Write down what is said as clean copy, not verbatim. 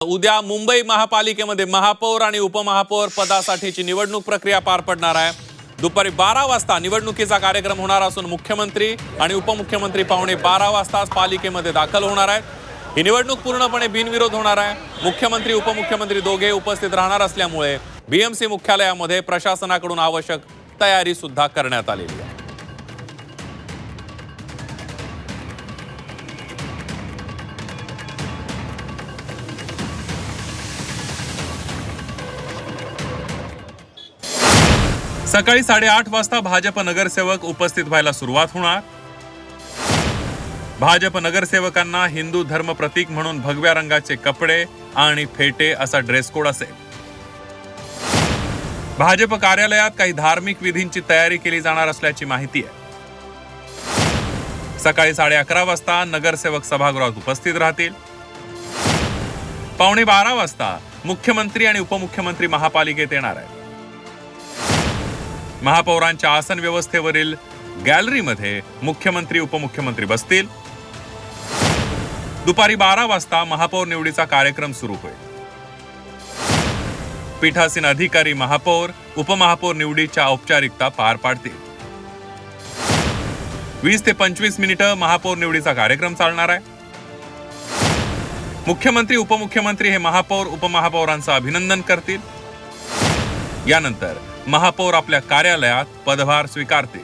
उद्या मुंबई महापालिकेमध्ये महापौर आणि उपमहापौर पदासाठीची निवडणूक प्रक्रिया पार पडणार आहे। दुपारी 12 वाजता निवडणुकीचा कार्यक्रम होणार असून मुख्यमंत्री आणि उपमुख्यमंत्री पावणे 12 वाजता पालिकेमध्ये दाखल होणार आहेत। ही निवडणूक पूर्णपणे बिनविरोध होणार आहे। मुख्यमंत्री उपमुख्यमंत्री दोघे उपस्थित राहणार असल्यामुळे बीएमसी मुख्यालयामध्ये प्रशासनाकडून आवश्यक तयारी सुद्धा करण्यात आलेली आहे। सकाळी 8:30 वाजता भाजप नगरसेवक उपस्थित व्हायला सुरुवात होणार। भाजप नगरसेवकांना हिंदू धर्म प्रतीक म्हणून भगव्या रंगाचे कपडे आणि फेटे असा ड्रेस कोड असेल। भाजप कार्यालयात काही धार्मिक विधींची तयारी केली जाणार असल्याची माहिती आहे। सकाळी 11:30 वाजता नगरसेवक सभागृहात उपस्थित राहतील। पावणे 12 वाजता मुख्यमंत्री आणि उपमुख्यमंत्री महापालिकेत येणार आहेत। महापौरांच्या आसन व्यवस्थेवरील गॅलरीमध्ये मुख्यमंत्री उपमुख्यमंत्री बसतील। दुपारी 12 वाजता महापौर निवडीचा कार्यक्रम सुरू होईल। पीठासीन अधिकारी महापौर उपमहापौर निवडीच्या औपचारिकता पार पाडतील। 20 ते 25 मिनिटं महापौर निवडीचा कार्यक्रम चालणार आहे। मुख्यमंत्री उपमुख्यमंत्री हे महापौर उपमहापौरांचं अभिनंदन करतील। यानंतर महापौर आपल्या कार्यालयात पदभार स्वीकारतील।